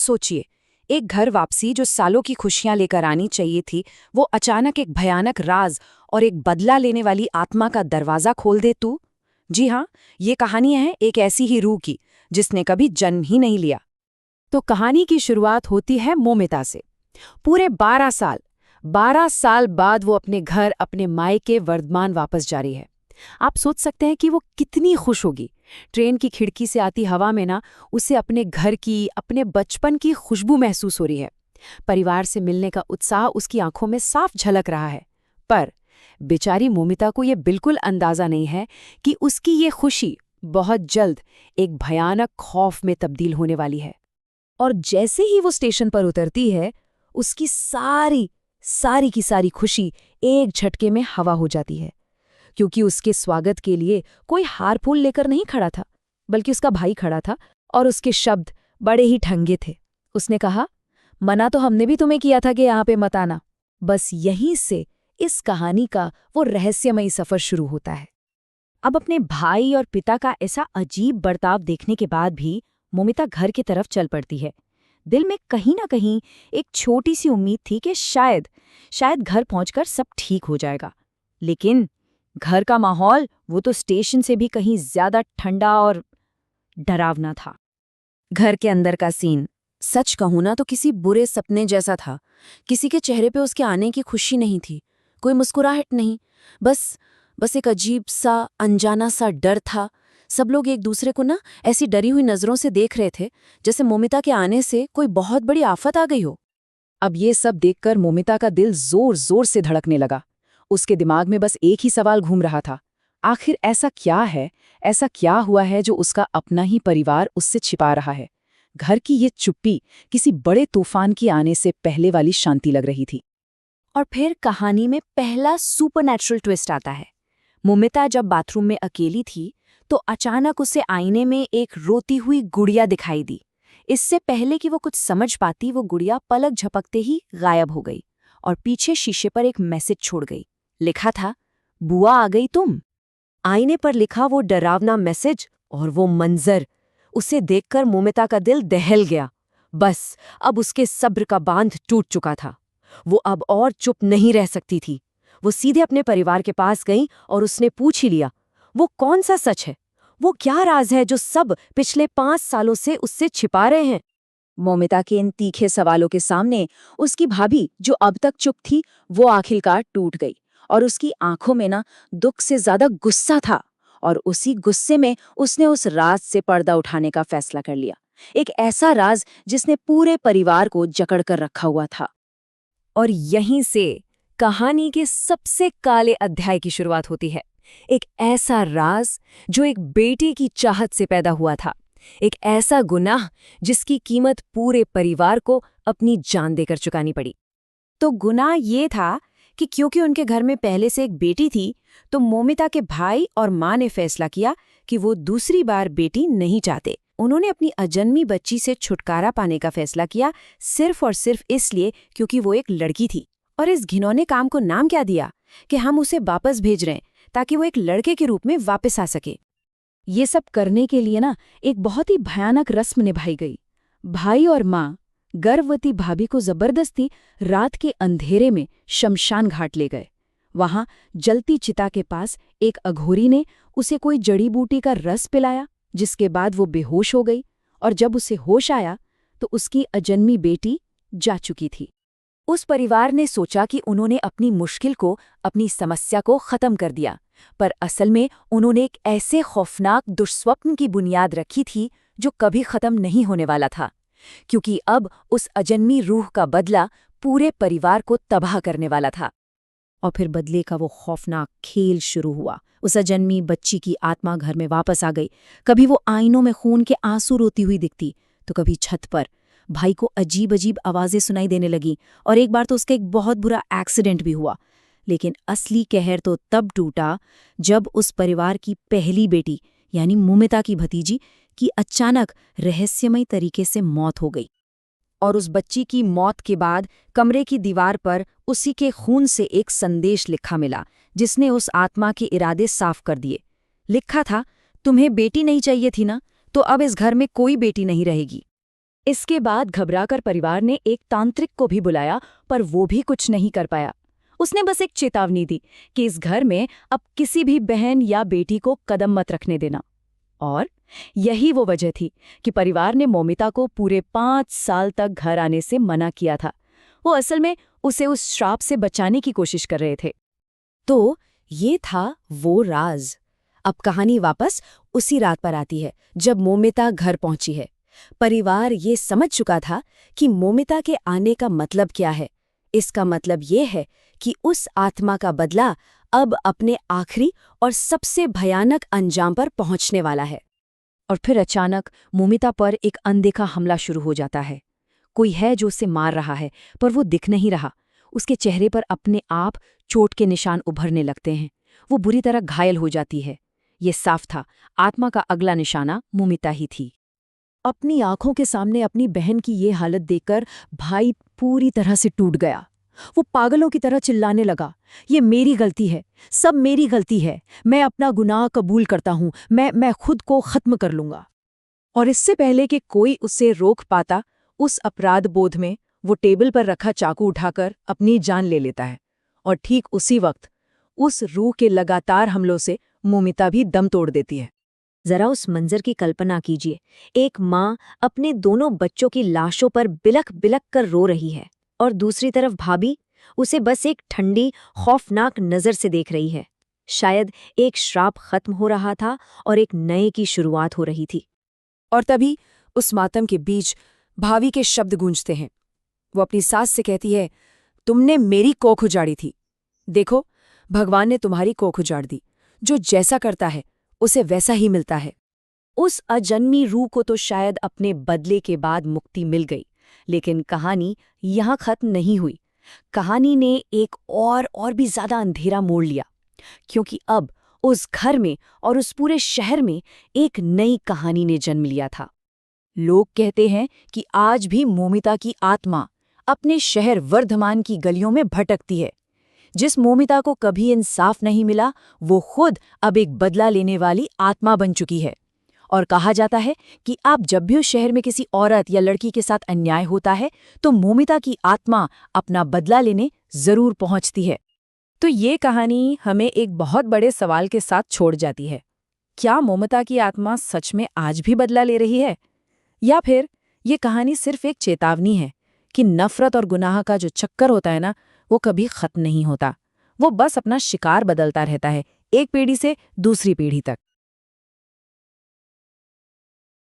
सोचिए, एक घर वापसी जो सालों की खुशियां लेकर आनी चाहिए थी, वो अचानक एक भयानक राज और एक बदला लेने वाली आत्मा का दरवाजा खोल दे तू। जी हाँ, ये कहानी है एक ऐसी ही रूह की जिसने कभी जन्म ही नहीं लिया। तो कहानी की शुरुआत होती है मोमिता से। पूरे 12 साल बाद वो अपने घर, अपने मायके वर्धमान वापस जा रही है। आप सोच सकते हैं कि वो कितनी खुश होगी। ट्रेन की खिड़की से आती हवा में ना उसे अपने घर की, अपने बचपन की खुशबू महसूस हो रही है। परिवार से मिलने का उत्साह उसकी आंखों में साफ झलक रहा है। पर बेचारी मोमिता को ये बिल्कुल अंदाजा नहीं है कि उसकी ये खुशी बहुत जल्द एक भयानक खौफ में तब्दील होने वाली है। और जैसे ही वो स्टेशन पर उतरती है, उसकी सारी की सारी खुशी एक झटके में हवा हो जाती है। क्योंकि उसके स्वागत के लिए कोई हार फूल लेकर नहीं खड़ा था, बल्कि उसका भाई खड़ा था, और उसके शब्द बड़े ही ठंगे थे। उसने कहा, मना तो हमने भी तुम्हें किया था कि यहाँ पे मत आना। बस यहीं से इस कहानी का वो रहस्यमयी सफर शुरू होता है। अब अपने भाई और पिता का ऐसा अजीब बर्ताव देखने के बाद भी मोमिता घर की तरफ चल पड़ती है। दिल में कहीं ना कहीं एक छोटी सी उम्मीद थी कि शायद घर पहुंचकर सब ठीक हो जाएगा। लेकिन घर का माहौल वो तो स्टेशन से भी कहीं ज्यादा ठंडा और डरावना था। घर के अंदर का सीन, सच कहूं ना तो किसी बुरे सपने जैसा था। किसी के चेहरे पे उसके आने की खुशी नहीं थी, कोई मुस्कुराहट नहीं, बस एक अजीब सा अनजाना सा डर था। सब लोग एक दूसरे को ना ऐसी डरी हुई नजरों से देख रहे थे, जैसे मोमिता के आने से कोई बहुत बड़ी आफत आ गई हो। अब ये सब देखकर मोमिता का दिल जोर जोर से धड़कने लगा। उसके दिमाग में बस एक ही सवाल घूम रहा था, आखिर ऐसा क्या हुआ है जो उसका अपना ही परिवार उससे छिपा रहा है। घर की ये चुप्पी किसी बड़े तूफान की आने से पहले वाली शांति लग रही थी। और फिर कहानी में पहला सुपरनैचुरल ट्विस्ट आता है। मोमिता जब बाथरूम में अकेली थी तो अचानक उसे आईने में एक रोती हुई गुड़िया दिखाई दी। इससे पहले कि वो कुछ समझ पाती, वो गुड़िया पलक झपकते ही गायब हो गई और पीछे शीशे पर एक मैसेज छोड़ गई। लिखा था, बुआ आ गई तुम। आईने पर लिखा वो डरावना मैसेज और वो मंजर, उसे देखकर मोमिता का दिल दहल गया। बस अब उसके सब्र का बांध टूट चुका था। वो अब और चुप नहीं रह सकती थी। वो सीधे अपने परिवार के पास गई और उसने पूछ ही लिया, वो कौन सा सच है, वो क्या राज है जो सब पिछले 5 सालों से उससे छिपा रहे हैं। मोमिता के इन तीखे सवालों के सामने उसकी भाभी, जो अब तक चुप थी, वो आखिरकार टूट गई और उसकी आंखों में ना दुख से ज्यादा गुस्सा था। और उसी गुस्से में उसने उस राज से पर्दा उठाने का फैसला कर लिया। एक ऐसा राज जिसने पूरे परिवार को जकड़ कर रखा हुआ था। और यहीं से कहानी के सबसे काले अध्याय की शुरुआत होती है। एक ऐसा राज जो एक बेटे की चाहत से पैदा हुआ था। एक ऐसा गुनाह जिसकी कीमत पूरे परिवार को अपनी जान देकर चुकानी पड़ी। तो गुनाह ये था कि क्योंकि उनके घर में पहले से एक बेटी थी, तो मोमिता के भाई और माँ ने फैसला किया कि वो दूसरी बार बेटी नहीं चाहते। उन्होंने अपनी अजन्मी बच्ची से छुटकारा पाने का फैसला किया, सिर्फ और सिर्फ इसलिए क्योंकि वो एक लड़की थी। और इस घिनौने काम को नाम क्या दिया कि हम उसे वापस भेज रहे हैं ताकि वो एक लड़के के रूप में वापस आ सके। ये सब करने के लिए ना एक बहुत ही भयानक रस्म निभाई गई। भाई और माँ गर्भवती भाभी को जबरदस्ती रात के अंधेरे में शमशान घाट ले गए। वहां जलती चिता के पास एक अघोरी ने उसे कोई जड़ी बूटी का रस पिलाया, जिसके बाद वो बेहोश हो गई। और जब उसे होश आया तो उसकी अजन्मी बेटी जा चुकी थी। उस परिवार ने सोचा कि उन्होंने अपनी मुश्किल को, अपनी समस्या को खत्म कर दिया, पर असल में उन्होंने एक ऐसे खौफनाक दुष्स्वप्न की बुनियाद रखी थी जो कभी खत्म नहीं होने वाला था। क्योंकि अब उस अजन्मी रूह का बदला पूरे परिवार को तबाह करने वाला था। और फिर बदले का वो खौफनाक खेल शुरू हुआ। उस अजन्मी बच्ची की आत्मा घर में वापस आ गई। कभी वो आईनों में खून के आंसू रोती हुई दिखती, तो कभी छत पर भाई को अजीब अजीब आवाजें सुनाई देने लगी। और एक बार तो उसका एक बहुत बुरा एक्सीडेंट भी हुआ। लेकिन असली कहर तो तब टूटा जब उस परिवार की पहली बेटी यानी मोमिता की भतीजी की अचानक रहस्यमय तरीके से मौत हो गई। और उस बच्ची की मौत के बाद कमरे की दीवार पर उसी के खून से एक संदेश लिखा मिला, जिसने उस आत्मा के इरादे साफ कर दिए। लिखा था, तुम्हें बेटी नहीं चाहिए थी ना, तो अब इस घर में कोई बेटी नहीं रहेगी। इसके बाद घबराकर परिवार ने एक तांत्रिक को भी बुलाया, पर वो भी कुछ नहीं कर पाया। उसने बस एक चेतावनी दी कि इस घर में अब किसी भी बहन या बेटी को कदम मत रखने देना। और यही वो वजह थी कि परिवार ने मौमिता को पूरे 5 साल तक घर आने से मना किया था। वो असल में उसे उस श्राप से बचाने की कोशिश कर रहे थे। तो ये था वो राज। अब कहानी वापस उसी रात पर आती है जब मौमिता घर पहुंची है। परिवार ये समझ चुका था कि मौमिता के आने का मतलब क्या है। इसका मतलब ये है कि उस आत्मा का बदला अब अपने आखिरी और सबसे भयानक अंजाम पर पहुंचने वाला है। और फिर अचानक मौमिता पर एक अनदेखा हमला शुरू हो जाता है। कोई है जो उसे मार रहा है, पर वो दिख नहीं रहा। उसके चेहरे पर अपने आप चोट के निशान उभरने लगते हैं। वो बुरी तरह घायल हो जाती है। ये साफ था, आत्मा का अगला निशाना मौमिता ही थी। अपनी आंखों के सामने अपनी बहन की ये हालत देखकर भाई पूरी तरह से टूट गया। वो पागलों की तरह चिल्लाने लगा, ये मेरी गलती है, सब मेरी गलती है, मैं अपना गुनाह कबूल करता हूँ, मैं खुद को खत्म कर लूंगा। और इससे पहले कि कोई उसे रोक पाता, उस अपराध बोध में वो टेबल पर रखा चाकू उठाकर अपनी जान ले लेता है। और ठीक उसी वक्त उस रूह के लगातार हमलों से मौमिता भी दम तोड़ देती है। जरा उस मंजर की कल्पना कीजिए, एक माँ अपने दोनों बच्चों की लाशों पर बिलख बिलख कर रो रही है और दूसरी तरफ भाभी उसे बस एक ठंडी खौफनाक नज़र से देख रही है। शायद एक श्राप खत्म हो रहा था और एक नए की शुरुआत हो रही थी। और तभी उस मातम के बीच भाभी के शब्द गूंजते हैं। वो अपनी सास से कहती है, तुमने मेरी कोख उजाड़ी थी, देखो भगवान ने तुम्हारी कोख उजाड़ दी। जो जैसा करता है उसे वैसा ही मिलता है। उस अजन्मी रूह को तो शायद अपने बदले के बाद मुक्ति मिल गई, लेकिन कहानी यहाँ खत्म नहीं हुई। कहानी ने एक और भी ज्यादा अंधेरा मोड़ लिया, क्योंकि अब उस घर में और उस पूरे शहर में एक नई कहानी ने जन्म लिया था। लोग कहते हैं कि आज भी मौमिता की आत्मा अपने शहर वर्धमान की गलियों में भटकती है। जिस मौमिता को कभी इंसाफ नहीं मिला, वो खुद अब एक बदला लेने वाली आत्मा बन चुकी है। और कहा जाता है कि आप जब भी उस शहर में किसी औरत या लड़की के साथ अन्याय होता है, तो मौमिता की आत्मा अपना बदला लेने जरूर पहुंचती है। तो ये कहानी हमें एक बहुत बड़े सवाल के साथ छोड़ जाती है। क्या मौमिता की आत्मा सच में आज भी बदला ले रही है, या फिर ये कहानी सिर्फ एक चेतावनी है कि नफरत और गुनाह का जो चक्कर होता है ना, वो कभी खत्म नहीं होता। वो बस अपना शिकार बदलता रहता है, एक पीढ़ी से दूसरी पीढ़ी तक।